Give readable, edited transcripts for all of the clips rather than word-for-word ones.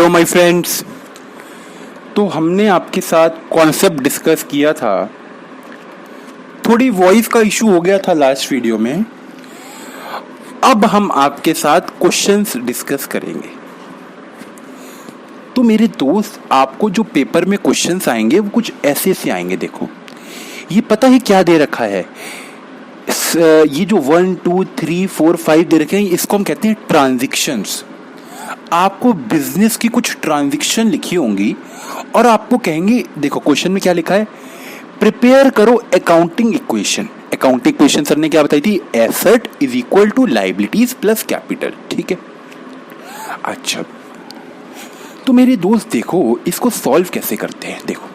Hello my friends. तो हमने आपके साथ कॉन्सेप्ट डिस्कस किया था। थोड़ी वॉइस का इशू हो गया था लास्ट वीडियो में। अब हम आपके साथ क्वेश्चंस डिस्कस करेंगे। तो मेरे दोस्त, आपको जो पेपर में क्वेश्चंस आएंगे वो कुछ ऐसे से आएंगे। देखो, ये पता है क्या दे रखा है? ये जो 1 2 3 4 5 दे रखे हैं, इसको हम कहते हैं ट्रांजैक्शंस। आपको बिजनेस की कुछ ट्रांजैक्शन लिखी होंगी और आपको कहेंगे, देखो क्वेश्चन में क्या लिखा है, प्रिपेयर करो accounting equation. Accounting equation sir ने क्या बताई थी? Asset is equal to liabilities plus capital. ठीक है, अच्छा। तो मेरे दोस्त देखो, इसको सॉल्व कैसे करते हैं। देखो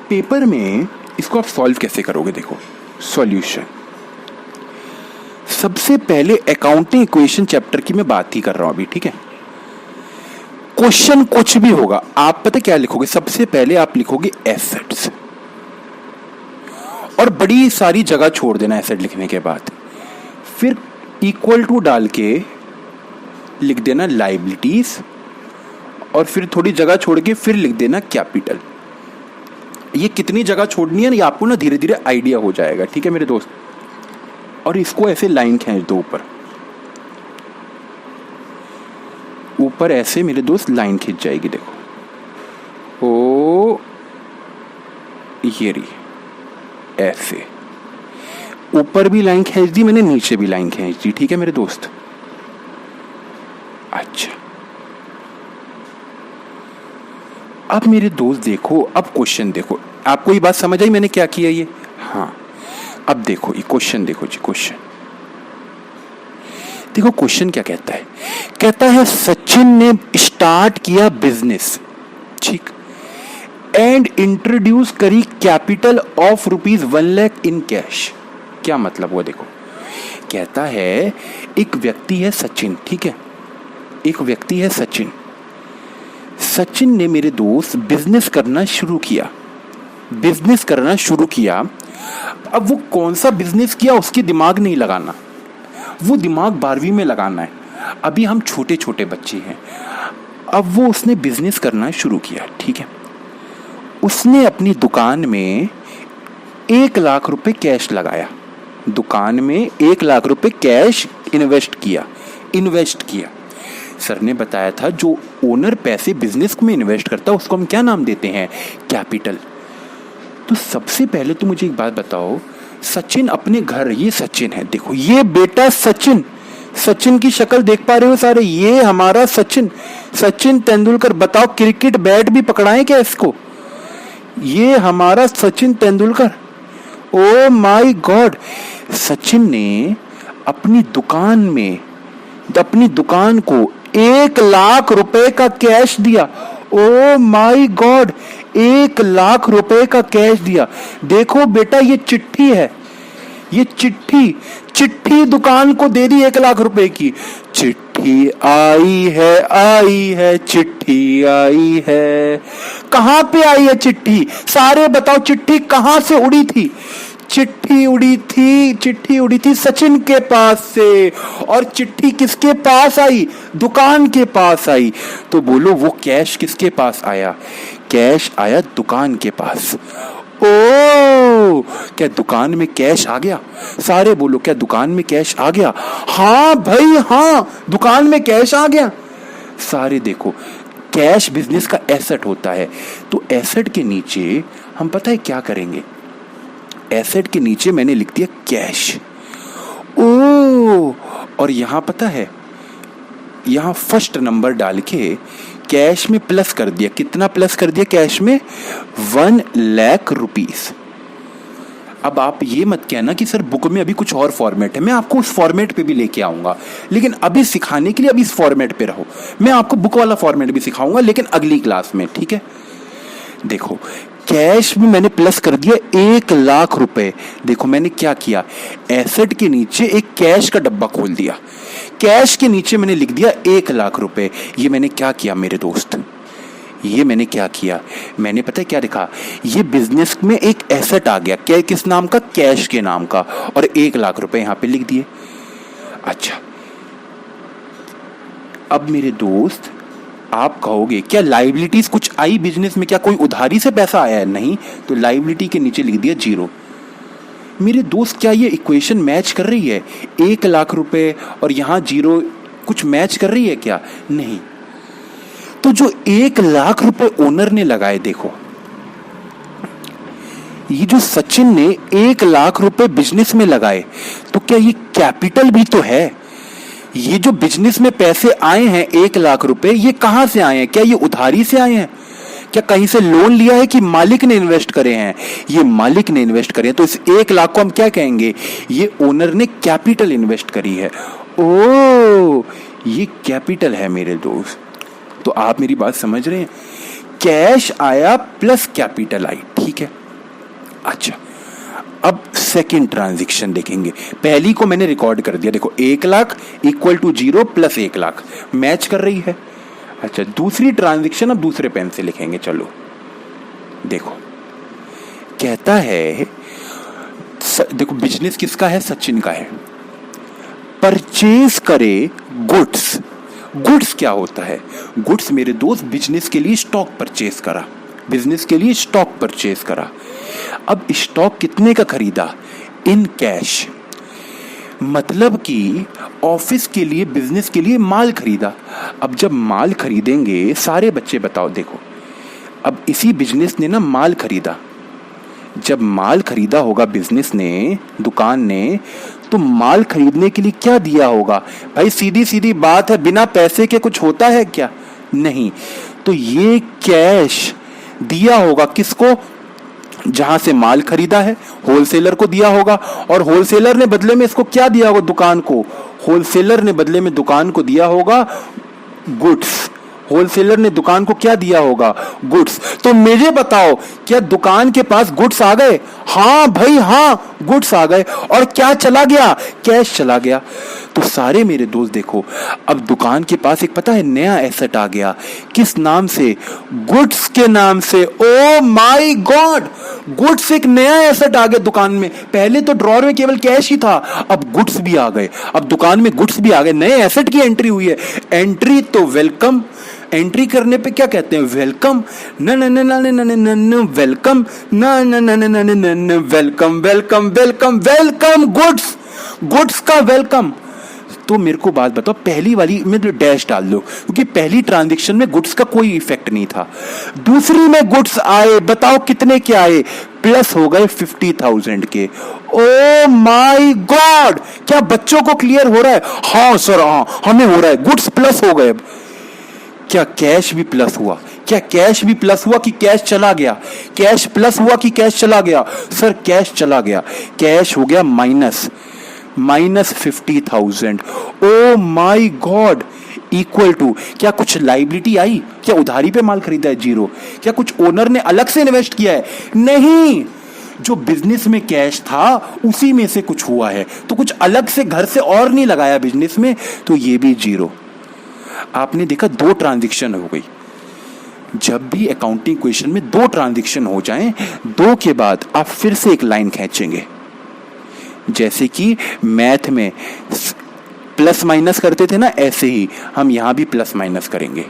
पेपर में इसको आप सॉल्व कैसे करोगे। देखो सॉल्यूशन, सबसे पहले अकाउंटिंग इक्वेशन चैप्टर की मैं बात ही कर रहा हूं अभी। ठीक है, क्वेश्चन कुछ भी होगा, आप पता क्या लिखोगे? सबसे पहले आप लिखोगे एसेट्स और बड़ी सारी जगह छोड़ देना एसेट लिखने के बाद। फिर इक्वल टू डाल के लिख देना लायबिलिटीज और फिर थोड़ी जगह छोड़ के फिर लिख देना कैपिटल। ये कितनी जगह छोड़नी है, ये आपको ना धीरे धीरे आइडिया हो जाएगा। ठीक है मेरे दोस्त, और इसको ऐसे लाइन खींच दो ऊपर ऊपर, ऐसे मेरे दोस्त लाइन खींच जाएगी। देखो ओ, ये रही, ऐसे ऊपर भी लाइन खींच दी मैंने, नीचे भी लाइन खींच दी। ठीक है मेरे दोस्त, अच्छा। अब मेरे दोस्त देखो, अब क्वेश्चन देखो, आपको ये बात समझ आई मैंने क्या किया ये? हाँ, अब देखो ये क्वेश्चन देखो जी। क्वेश्चन देखो, क्वेश्चन क्या कहता है? कहता है सचिन ने स्टार्ट किया बिजनेस, ठीक, एंड इंट्रोड्यूस करी capital of ₹1 lakh in cash. क्या मतलब हुआ? देखो कहता है एक व्यक्ति है सचिन, ठीक है, एक व्यक्ति है सचिन। सचिन ने मेरे दोस्त बिजनेस करना शुरू किया, बिजनेस करना शुरू किया। अब वो कौन सा बिजनेस किया उसके दिमाग नहीं लगाना, वो दिमाग 12वीं में लगाना है। अभी हम छोटे छोटे बच्चे हैं। अब वो उसने बिजनेस करना शुरू किया, ठीक है। उसने अपनी दुकान में 1 लाख रुपए कैश लगाया, दुकान में 1 लाख रुपए कैश इन्वेस्ट किया। सर ने बताया था जो ओनर पैसे बिजनेस में इन्वेस्ट करता है उसको हम क्या नाम देते हैं? कैपिटल। तो सबसे पहले तो मुझे एक बात बताओ, सचिन अपने घर, ये सचिन है, देखो ये बेटा सचिन, सचिन की शक्ल देख पा रहे हो सारे? ये हमारा सचिन तेंदुलकर। बताओ क्रिकेट बैट भी पकड़ाएं क्या इसको? ये हमारा सचिन तेंदुलकर। ओ माय गॉड, सचिन ने अपनी दुकान को 1 लाख रुपए का कैश दिया। ओ माय गॉड, 1 लाख रुपए का कैश दिया। देखो बेटा ये चिट्ठी है, ये चिट्ठी दुकान को दे दी 1 लाख रुपए की। चिट्ठी आई है, चिट्ठी आई है। कहां पे आई है चिट्ठी? सारे बताओ, चिट्ठी कहां से उड़ी थी? चिट्ठी उड़ी थी सचिन के पास से। और चिट्ठी किसके पास आई? दुकान के पास आई। तो बोलो वो कैश किसके पास आया? कैश आया दुकान के पास। ओ, क्या दुकान में कैश आ गया? सारे बोलो, क्या दुकान में कैश आ गया? हाँ भाई हाँ, दुकान में कैश आ गया। सारे देखो, कैश बिजनेस का एसेट होता है। तो एसेट के नीचे हम पता है क्या करेंगे? एसेट के नीचे मैंने लिख दिया कैश। ओ, और यहां पता है, यहां फर्स्ट नंबर डाल के कैश में प्लस कर दिया। कितना प्लस कर दिया कैश में? 1 लाख रुपीस। अब आप ये मत कहना कि सर बुक में अभी कुछ और फॉर्मेट है, मैं आपको उस फॉर्मेट पे भी लेके आऊंगा, लेकिन अभी सिखाने के लिए अभी इस फॉर्मेट पे रहो। मैं आपको बुक वाला फॉर्मेट भी सिखाऊंगा लेकिन अगली क्लास में, ठीक है। देखो कैश में मैंने प्लस कर दिया 1 लाख रुपए। देखो मैंने क्या किया, एसेट के नीचे एक कैश का डब्बा खोल दिया, कैश के नीचे मैंने लिख दिया 1 लाख रुपए। ये मैंने क्या किया मेरे दोस्त, ये मैंने क्या किया, मैंने पता है क्या लिखा, ये बिजनेस में एक एसेट आ गया, क्या किस नाम का, कैश के नाम का, और 1 लाख रुपए यहां पे लिख दिए। अच्छा अब मेरे दोस्त आप कहोगे क्या लाइबिलिटीज कुछ आई बिजनेस में, क्या कोई उधारी से पैसा आया है? नहीं, तो लाइबिलिटी के नीचे लिख दिया 0। मेरे दोस्त क्या ये इक्वेशन मैच कर रही है? 1 लाख रुपए और यहां 0 कुछ मैच कर रही है क्या? नहीं। तो जो 1 लाख रुपए ओनर ने लगाए, देखो ये जो सचिन ने 1 लाख रुपए बिजनेस में लगाए, तो क्या ये कैपिटल भी तो है? ये जो बिजनेस में पैसे आए हैं 1 लाख रुपए, ये कहां से आए हैं? क्या ये उधारी से आए हैं? क्या कहीं से लोन लिया है कि मालिक ने इन्वेस्ट करे हैं? ये मालिक ने इन्वेस्ट करे हैं, तो इस 1 लाख को हम क्या कहेंगे? ये ओनर ने कैपिटल इन्वेस्ट करी है। ओ, ये कैपिटल है मेरे दोस्त। तो आप मेरी बात समझ रहे हैं? कैश आया प्लस कैपिटल आई, ठीक है। अच्छा, अब सेकंड ट्रांजैक्शन देखेंगे। पहली को मैंने रिकॉर्ड कर दिया, देखो 1 lakh equal to 0 plus 1 lakh match कर रही है। अच्छा, दूसरी ट्रांजैक्शन अब दूसरे पेन से लिखेंगे। चलो देखो, कहता है देखो बिजनेस किसका है? सचिन का है। परचेज करे गुड्स। गुड्स क्या होता है? गुड्स मेरे दोस्त बिजनेस के लिए स्टॉक परचेज करा, बिजनेस के लिए स्टॉक परचेज करा। अब स्टॉक कितने का खरीदा? इन कैश, मतलब कि ऑफिस के लिए, बिजनेस के लिए माल खरीदा। अब जब माल खरीदेंगे, सारे बच्चे बताओ, देखो अब इसी बिजनेस ने ना माल खरीदा। जब माल खरीदा होगा बिजनेस ने, दुकान ने, तो माल खरीदने के लिए क्या दिया होगा? भाई सीधी सीधी बात है, बिना पैसे के कुछ होता है क्या? नहीं। तो ये कैश दिया होगा किसको? जहां से माल खरीदा है, होलसेलर को दिया होगा। और होलसेलर ने बदले में इसको क्या दिया होगा? दुकान को। होलसेलर ने बदले में दुकान को दिया होगा गुड्स। होलसेलर ने दुकान को क्या दिया होगा? गुड्स। तो मुझे बताओ, क्या दुकान के पास गुड्स आ गए? हाँ भाई हाँ, गुड्स आ गए। और क्या चला गया? कैश चला गया। तो सारे मेरे दोस्त देखो, अब दुकान के पास एक पता है नया एसेट आ गया। किस नाम से? गुड्स के नाम से। ओ माय गॉड, गुड्स एक नया एसेट आ गया दुकान में। पहले तो ड्रॉर में केवल कैश ही था, अब गुड्स भी आ गए। अब दुकान में गुड्स भी आ गए, नए एसेट की एंट्री हुई है। एंट्री तो वेलकम, एंट्री करने पे क्या कहते हैं? वेलकम। न न न न न न न वेलकम, न न न न न न न welcome welcome welcome welcome, goods, goods का वेलकम। तो मेरे को बात बताओ, पहली वाली में डैश डाल दो, क्योंकि पहली ट्रांजैक्शन में गुड्स का कोई इफेक्ट नहीं था। दूसरी में गुड्स आए, बताओ कितने के आए? प्लस हो गए 50,000 के। ओ माय गॉड, क्या बच्चों को क्लियर हो रहा है? हाँ सर, हाँ हमें हो रहा है, गुड्स प्लस हो गए। क्या कैश भी प्लस हुआ? क्या कैश भी प्लस हुआ कि कैश चला गया? कैश प्लस हुआ कि कैश चला गया? सर कैश चला गया, कैश हो गया minus, minus 50,000। Oh my god, equal to क्या कुछ लाइबिलिटी आई? क्या उधारी पे माल खरीदा है? 0। क्या कुछ ओनर ने अलग से इन्वेस्ट किया है? नहीं। जो बिजनेस में कैश था उसी में से कुछ हुआ है, तो कुछ अलग से घर से और नहीं लगाया बिजनेस में, तो ये भी 0। आपने देखा 2 ट्रांजैक्शन हो गई। जब भी अकाउंटिंग क्वेश्चन में 2 ट्रांजैक्शन हो जाएं, 2 के बाद आप फिर से एक लाइन खींचेंगे। जैसे कि मैथ में प्लस माइनस करते थे ना, ऐसे ही हम यहां भी प्लस माइनस करेंगे।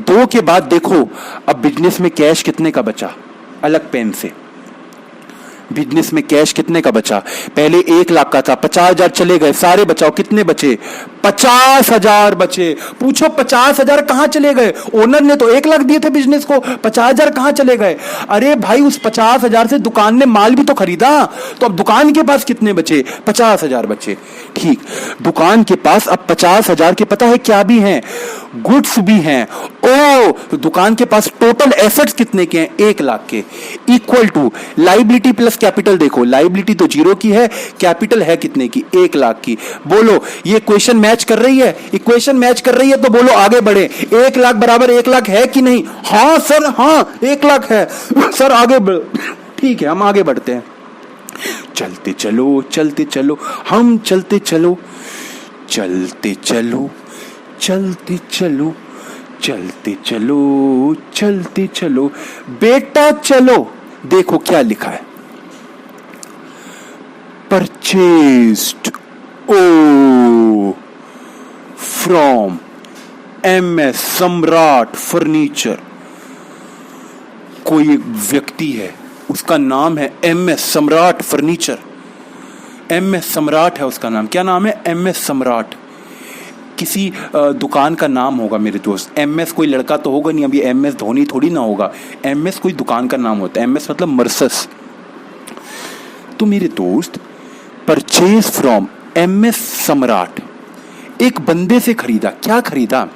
2 के बाद देखो, अब बिजनेस में कैश कितने का बचा? अलग पेन से, बिजनेस में कैश कितने का बचा? पहले 1 लाख का था, 50,000 चले गए, सारे बचाओ, कितने बचे? 50,000 बचे। पूछो 50,000 कहां चले गए? ओनर ने तो 1 लाख दिए थे बिजनेस को, 50,000 कहां चले गए? अरे भाई उस 50,000 से दुकान ने माल भी तो खरीदा, तो अब दुकान के पास कितने बचे? 50,000 बचे। ठीक, दुकान के पास अब 50,000 के पता है क्या भी हैं? गुड्स भी हैं। ओ, तो दुकान के पास टोटल एसेट्स कितने के हैं? 1 लाख के। Equal to liability plus capital. देखो लाइबिलिटी तो 0 की है, कैपिटल है कितने की? 1 लाख की। बोलो ये क्वेश्चन मैच कर रही है? इक्वेशन मैच कर रही है, तो बोलो आगे बढ़े। 1 लाख बराबर 1 लाख है कि नहीं? हाँ सर, हाँ 1 लाख है सर, आगे ठीक है, हम आगे बढ़ते हैं। चलते चलो, चलते चलो, हम चलते चलो, चलते चलो, चलते चलो, चलते चलो, चलते चलो, बेटा चलो। देखो क्या लिखा है? परचेस्ड ओ फ्रॉम MS सम्राट फर्नीचर। कोई एक व्यक्ति है, उसका नाम है MS सम्राट फर्नीचर। MS सम्राट है उसका नाम। क्या नाम है? MS सम्राट। किसी दुकान का नाम होगा मेरे दोस्त। MS कोई लड़का तो होगा नहीं, अभी MS धोनी थोड़ी ना होगा। MS कोई दुकान का नाम होता है। MS मतलब मर्सस। तो मेरे दोस्त, परचेज फ्रॉम MS सम्राट, एक बंदे से खरीदा। क्या खरीदा?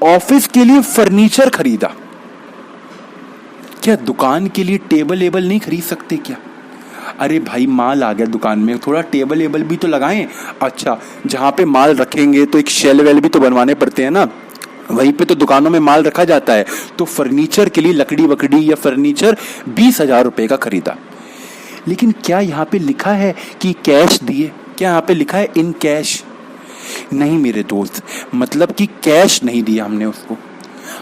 ऑफिस के लिए फर्नीचर खरीदा। क्या दुकान के लिए टेबल एबल नहीं खरीद सकते क्या? अरे भाई, माल आ गया दुकान में, थोड़ा टेबल एबल भी तो लगाएं। अच्छा, जहां पे माल रखेंगे तो एक शेल वेल भी तो बनवाने पड़ते हैं ना, वहीं पे तो दुकानों में माल रखा जाता है। तो फर्नीचर के लिए लकड़ी वकड़ी या फर्नीचर 20,000 रुपए का खरीदा। लेकिन क्या यहाँ पे लिखा है कि कैश दिए? क्या यहाँ पे लिखा है इन कैश? नहीं मेरे दोस्त, मतलब कि कैश नहीं दिया हमने उसको।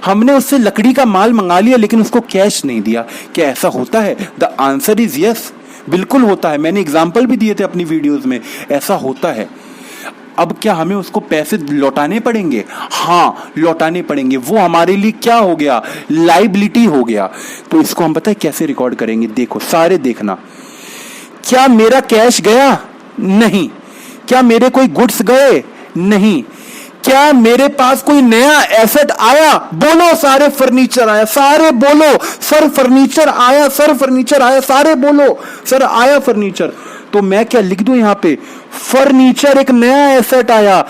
हमने उससे लकड़ी का माल मंगा लिया लेकिन उसको कैश नहीं दिया। क्या ऐसा होता है? द आंसर इज यस, बिल्कुल होता है। मैंने एग्जाम्पल भी दिए थे अपनी वीडियोस में, ऐसा होता है। अब क्या हमें उसको पैसे लौटाने पड़ेंगे? हाँ, लौटाने पड़ेंगे। वो हमारे लिए क्या हो गया? लाइबिलिटी हो गया। तो इसको हम पता है कैसे रिकॉर्ड करेंगे? देखो, सारे देखना। क्या मेरा कैश गया? नहीं। क्या मेरे कोई गुड्स गए? नहीं। क्या मेरे पास कोई नया एसेट आया? बोलो सारे। फर्नीचर आया, सारे बोलो। सर फर्नीचर आया, सर फर्नीचर आया, सारे बोलो। सर आया फर्नीचर। तो मैं क्या लिख दूं यहां पे? फर्नीचर एक नया एसेट आया।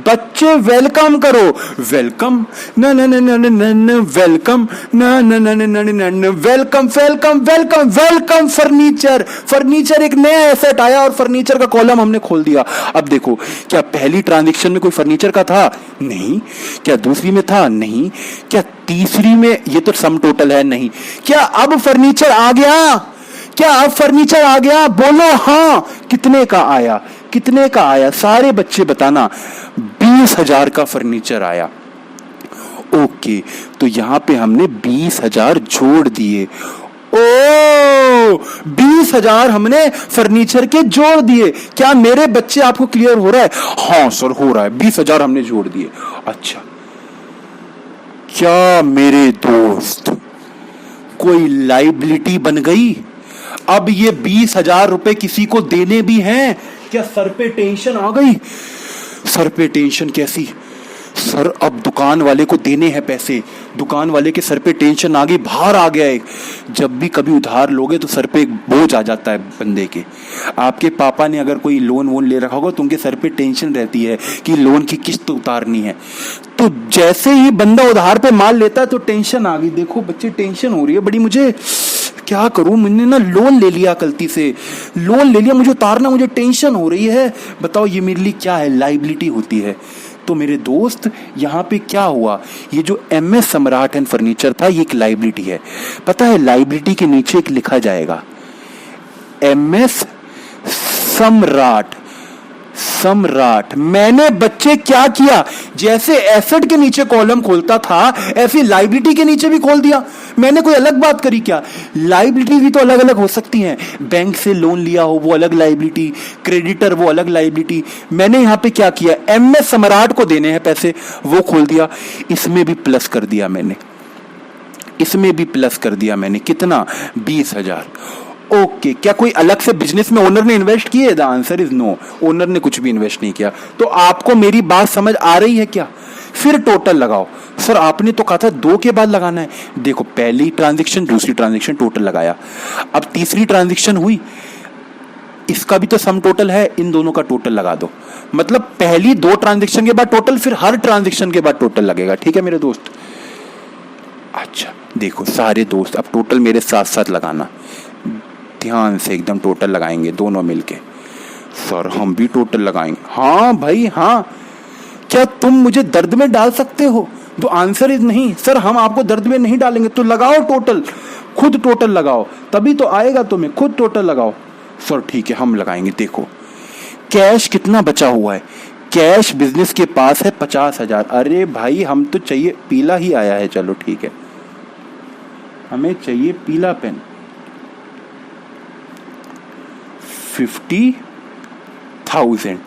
बच्चे वेलकम करो। वेलकम न न न न न न वेलकम न न न न न न welcome welcome welcome welcome furniture. Furniture एक नया एसेट आया और फर्नीचर का कॉलम हमने खोल दिया। अब देखो, क्या पहली ट्रांजैक्शन में कोई फर्नीचर का था? नहीं। क्या दूसरी में था? नहीं। क्या तीसरी में? ये तो सम टोटल है। नहीं। क्या अब फर्नीचर आ गया? क्या अब फर्नीचर आ गया? बोलो हाँ। कितने का आया? कितने का आया? सारे बच्चे बताना। 20,000 का फर्नीचर आया। ओके, तो यहां पे हमने 20,000 जोड़ दिए। ओ, 20,000 हमने फर्नीचर के जोड़ दिए। क्या मेरे बच्चे आपको क्लियर हो रहा है? हाँ सर, हो रहा है। 20,000 हमने जोड़ दिए। अच्छा, क्या मेरे दोस्त कोई लाइबिलिटी बन गई? अब ये 20,000 रुपए किसी को देने भी हैं। क्या सर पे टेंशन आ गई? सर पे टेंशन कैसी? सर अब दुकान वाले को देने हैं पैसे। दुकान वाले के सर पे टेंशन आ गई, भार आ गया एक। जब भी कभी उधार लोगे तो सर पे एक बोझ आ जाता है बंदे के। आपके पापा ने अगर कोई लोन वोन ले रखा होगा तो उनके सर पे टेंशन रहती है कि लोन की किस्त उतारनी है। तो जैसे ही बंदा उधार पे माल लेता है तो टेंशन आ गई। देखो बच्चे, टेंशन हो रही है बड़ी मुझे। क्या करूं? मैंने ना लोन ले लिया, गलती से लोन ले लिया, मुझे उतारना, मुझे टेंशन हो रही है। बताओ ये मेरे लिए क्या है? लाइबिलिटी होती है। तो मेरे दोस्त, यहां पे क्या हुआ? ये जो MS सम्राट एंड फर्नीचर था, ये एक लाइबिलिटी है। पता है, लाइबिलिटी के नीचे एक लिखा जाएगा MS सम्राट। सम्राट। मैंने बच्चे क्या किया? जैसे एसेट के नीचे कॉलम खोलता था, ऐसे लाइबिलिटी के नीचे भी खोल दिया। मैंने कोई अलग बात करी क्या? लाइबिलिटी भी तो अलग अलग हो सकती हैं। बैंक से लोन लिया हो वो अलग लाइबिलिटी, क्रेडिटर वो अलग लाइबिलिटी। मैंने यहां पे क्या किया? MS सम्राट को देने हैं पैसे, वो खोल दिया। इसमें भी प्लस कर दिया मैंने, इसमें भी प्लस कर दिया मैंने। कितना? 20,000। ओके, क्या कोई अलग से बिजनेस में ओनर ने इन्वेस्ट किए? The answer is no, owner ने कुछ भी इन्वेस्ट नहीं किया। तो आपको मेरी बात समझ आ रही है क्या? फिर टोटल लगाओ। सर आपने तो कहा था 2 के बाद लगाना है। देखो, पहली ट्रांजैक्शन, दूसरी ट्रांजैक्शन, टोटल लगाया। अब तीसरी ट्रांजैक्शन हुई, इसका भी तो सम टोटल है, इन दोनों का टोटल लगा दो। मतलब पहली 2 ट्रांजैक्शन के बाद टोटल, फिर हर ट्रांजैक्शन के बाद टोटल लगेगा। ठीक है मेरे दोस्त? अच्छा देखो सारे दोस्त, अब टोटल मेरे साथ साथ लगाना, ध्यान से एकदम टोटल लगाएंगे दोनों मिलके। सर हम भी टोटल लगाएंगे। हाँ भाई हाँ। क्या तुम मुझे दर्द में डाल सकते हो? तो आंसर इज नहीं। सर हम आपको दर्द में नहीं डालेंगे। तो लगाओ टोटल, खुद टोटल लगाओ, तभी तो आएगा तुम्हें। खुद टोटल लगाओ। सर ठीक है हम लगाएंगे। देखो कैश कितना बचा हुआ है? कैश बिजनेस के पास है 50,000। अरे भाई हम तो चाहिए, पीला ही आया है, चलो ठीक है, हमें चाहिए पीला पेन। 50,000।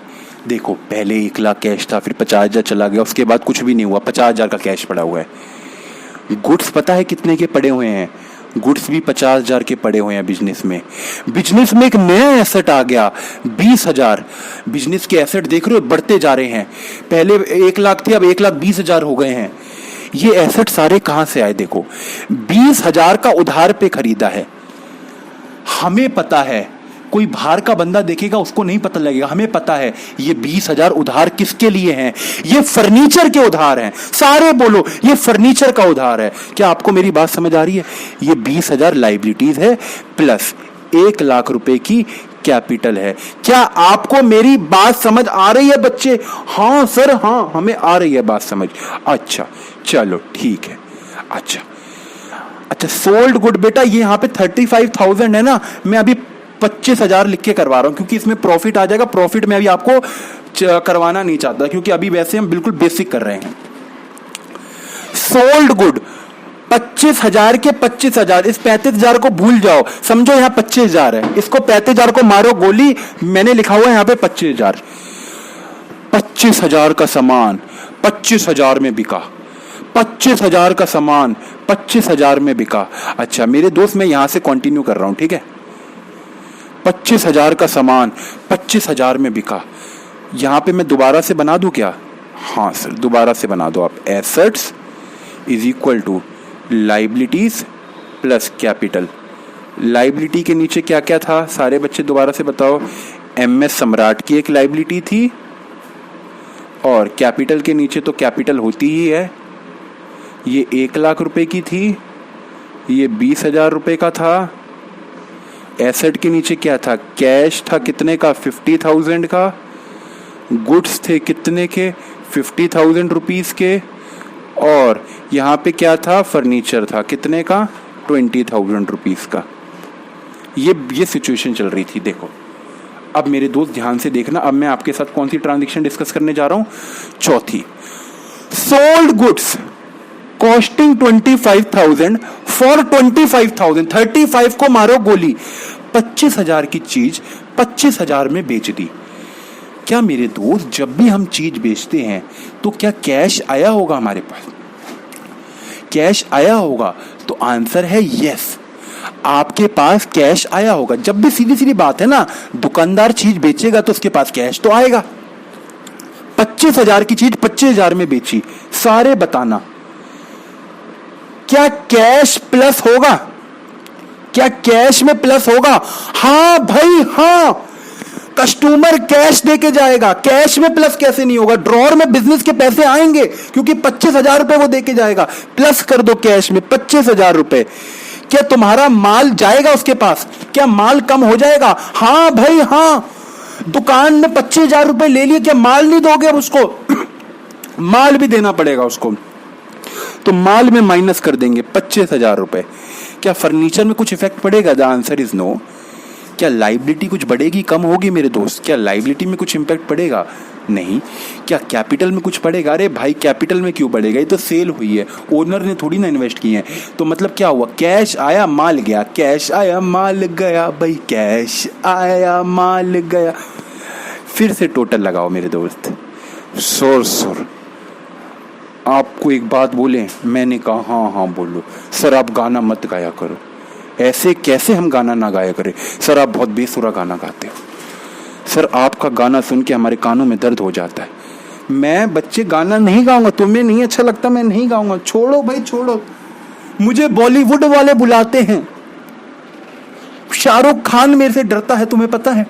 देखो पहले 1 लाख कैश था, फिर 50,000 चला गया, उसके बाद कुछ भी नहीं हुआ, 50,000 का कैश पड़ा हुआ है। गुड्स पता है कितने के पड़े हुए हैं? गुड्स भी 50,000 के पड़े हुए हैं बिजनेस में। बिजनेस में एक नया एसेट आ गया 20,000। बिजनेस के एसेट देख रहे हो बढ़ते जा रहे हैं, पहले 1 लाख थे, अब 1,20,000 हो गए हैं। ये एसेट सारे कहां से आए? देखो 20,000 का उधार पे खरीदा है। हमें पता है, कोई बाहर का बंदा देखेगा उसको नहीं पता लगेगा, हमें पता है ये 20,000 उधार किसके लिए हैं। ये फर्नीचर के उधार हैं। सारे बोलो ये फर्नीचर का उधार है। क्या आपको मेरी बात समझ आ रही है? ये 20,000 लाइबिलिटीज है प्लस 1 लाख रुपए की कैपिटल है। क्या आपको मेरी बात समझ आ रही है बच्चे? हाँ सर, हाँ हमें आ रही है बात समझ। अच्छा चलो ठीक है। अच्छा सोल्ड गुड बेटा, ये यहाँ पे 35,000 है ना, मैं अभी 25,000 लिख के करवा रहा हूं क्योंकि इसमें प्रॉफिट आ जाएगा। प्रॉफिट में अभी आपको करवाना नहीं चाहता क्योंकि अभी वैसे हम बिल्कुल बेसिक कर रहे हैं। सोल्ड गुड 25,000 के 25,000, इस 35,000 को भूल जाओ, समझो यहाँ 25,000 है, इसको 35,000 को मारो गोली, मैंने लिखा हुआ है यहाँ पे 25,000। 25,000 का सामान 25,000 में बिका। 25,000 का सामान 25,000 में बिका। अच्छा मेरे दोस्त, मैं यहां से कंटिन्यू कर रहा हूं, ठीक है। 25,000 का सामान 25,000 में बिका। यहां पे मैं दोबारा से बना दूं क्या? हाँ सर दोबारा से बना दो आप। Assets is equal to liabilities plus capital. Liability के नीचे क्या क्या था सारे बच्चे दोबारा से बताओ। MS सम्राट की एक लाइबिलिटी थी, और कैपिटल के नीचे तो कैपिटल होती ही है। ये 1 लाख रुपए की थी, ये 20,000 रुपए का था। एसेट के नीचे क्या था? कैश था कितने का? 50,000 का। गुड्स थे कितने के? 50,000 रुपीज के। और यहाँ पे क्या था? फर्नीचर था कितने का? 20,000 रुपीज का। ये सिचुएशन चल रही थी। देखो अब मेरे दोस्त ध्यान से देखना, अब मैं आपके साथ कौन सी ट्रांजैक्शन डिस्कस करने जा रहा हूं? चौथी। Sold goods costing 25,000 for 25,000। 35 को मारो गोली, 25,000 की चीज 25,000 में बेच दी। क्या मेरे दोस्त जब भी हम चीज बेचते हैं तो क्या कैश आया होगा हमारे पास? कैश आया होगा? तो आंसर है यस, आपके पास कैश आया होगा। जब भी सीधी सीधी बात है ना, दुकानदार चीज बेचेगा तो उसके पास कैश तो आएगा। 25,000 की चीज 25,000 में बेची, सारे बताना क्या कैश प्लस होगा? क्या कैश में प्लस होगा? हाँ भाई हाँ, कस्टमर कैश देके जाएगा, कैश में प्लस कैसे नहीं होगा? ड्रॉर में बिजनेस के पैसे आएंगे क्योंकि 25,000 रुपए वो देके जाएगा। प्लस कर दो कैश में 25,000 रुपए। क्या तुम्हारा माल जाएगा उसके पास? क्या माल कम हो जाएगा? हाँ भाई हाँ, दुकान में 25,000 रुपए ले लिए, क्या माल नहीं दोगे अब उसको? माल भी देना पड़ेगा उसको, तो माल में माइनस कर देंगे 25,000 रुपए। क्या फर्नीचर में कुछ इफेक्ट पड़ेगा? The answer is no. क्या लाइबिलिटी कुछ बढ़ेगी कम होगी मेरे दोस्त? क्या लाइबिलिटी में कुछ इम्पैक्ट पड़ेगा? नहीं। क्या कैपिटल में कुछ पड़ेगा? अरे भाई कैपिटल में क्यों पड़ेगा? ये तो सेल हुई है, ओनर ने थोड़ी ना इन्वेस्ट किए हैं। तो मतलब क्या हुआ? कैश आया माल गया, कैश आया माल गया भाई, कैश आया माल गया। फिर से टोटल लगाओ मेरे दोस्त। सुर आपको एक बात बोले, मैंने कहा हाँ हाँ बोलो। सर आप गाना मत गाया करो। ऐसे कैसे हम गाना ना गाया करें? सर आप बहुत बेसुरा गाना गाते हो। सर आपका गाना सुन के हमारे कानों में दर्द हो जाता है। मैं बच्चे गाना नहीं गाऊंगा, तुम्हें नहीं अच्छा लगता मैं नहीं गाऊंगा। छोड़ो भाई छोड़ो, मुझे बॉलीवुड वाले बुलाते हैं। शाहरुख खान मेरे से डरता है, तुम्हें पता है।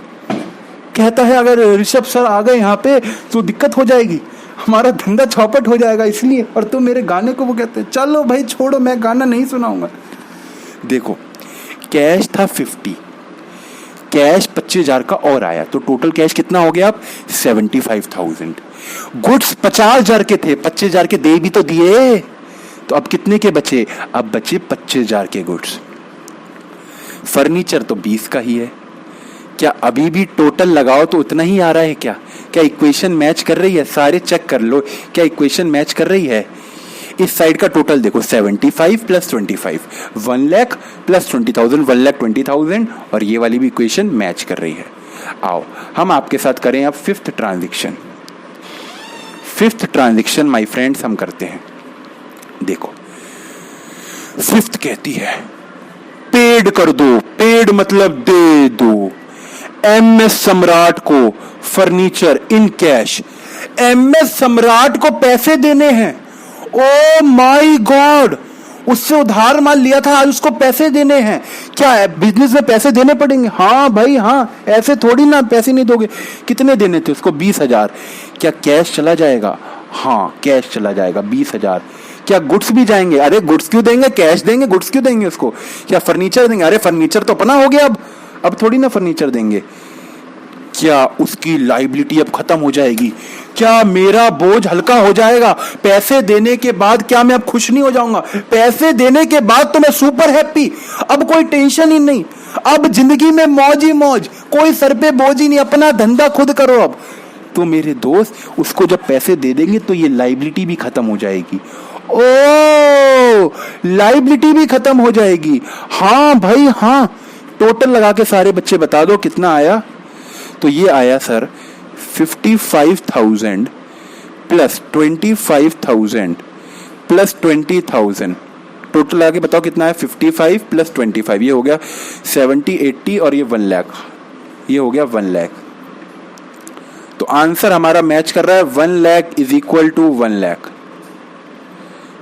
कहता है अगर ऋषभ सर आ गए यहाँ पे तो दिक्कत हो जाएगी, हमारा धंधा चौपट हो जाएगा इसलिए। और तुम मेरे गाने को वो कहते हैं चलो भाई छोड़ो, मैं गाना नहीं सुनाऊंगा। देखो कैश था 50, कैश 25,000 का और आया तो टोटल कैश कितना हो गया? अब 75,000। गुड्स 50,000 के थे, 25,000 के दे भी तो दिए, तो अब कितने के बचे? अब बचे 25,000 के गुड्स। फर्नीचर तो 20 का ही है। क्या अभी भी टोटल लगाओ तो उतना ही आ रहा है? क्या इक्वेशन मैच कर रही है? सारे चेक कर लो, क्या इक्वेशन मैच कर रही है? इस साइड का टोटल देखो 75 प्लस 25, 1 लाख प्लस 20,000, 1,20,000, और ये वाली भी इक्वेशन मैच कर रही है। आओ हम आपके साथ करें अब फिफ्थ ट्रांजैक्शन माय फ्रेंड्स हम करते हैं। देखो फिफ्थ कहती है पेड कर दो, पेड मतलब दे दो MS सम्राट को फर्नीचर इन कैश। MS सम्राट को पैसे देने हैं। ओ माय गॉड, उससे उधार माल लिया था, आज उसको पैसे देने हैं। क्या बिजनेस में पैसे देने पड़ेंगे? हाँ भाई हाँ, ऐसे थोड़ी ना पैसे नहीं दोगे। कितने देने थे उसको? 20,000। क्या कैश चला जाएगा? हाँ कैश चला जाएगा 20,000। क्या गुड्स भी जाएंगे? अरे गुड्स क्यों देंगे, कैश देंगे, गुड्स क्यों देंगे उसको? क्या फर्नीचर देंगे? अरे फर्नीचर तो अपना हो गया, अब थोड़ी ना फर्नीचर देंगे। क्या उसकी लाइबिलिटी अब खत्म हो जाएगी? क्या मेरा बोझ हल्का हो जाएगा? पैसे देने के बाद क्या मैं अब खुश नहीं हो जाऊंगा? पैसे देने के बाद तो मैं सुपर हैप्पी, अब कोई टेंशन ही नहीं, अब जिंदगी में मौज ही मौज, कोई सर पे बोझ ही नहीं, अपना धंधा खुद करो। अब तो मेरे दोस्त उसको जब पैसे दे देंगे तो ये लाइबिलिटी भी खत्म हो जाएगी। ओ लाइबिलिटी भी खत्म हो जाएगी। हाँ भाई हाँ, टोटल लगा के सारे बच्चे बता दो कितना आया। तो ये आया सर 55,000 प्लस 25,000 प्लस 20,000। टोटल लगा के बताओ कितना है? 55 प्लस 25, ये हो गया 70, 80 और ये 1 लाख, ये हो गया 1 लाख। तो आंसर हमारा मैच कर रहा है 1 lakh is equal to 1 lakh.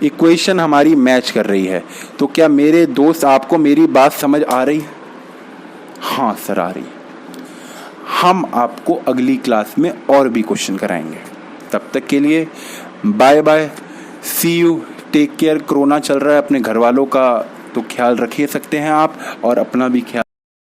Equation हमारी मैच कर रही है। तो क्या मेरे दोस्त आपको मेरी बात समझ आ रही है? हाँ सर आ रही है। हम आपको अगली क्लास में और भी क्वेश्चन कराएंगे। तब तक के लिए bye bye, see you, take care. Corona चल रहा है, अपने घर वालों का तो ख्याल रखिए सकते हैं आप, और अपना भी ख्याल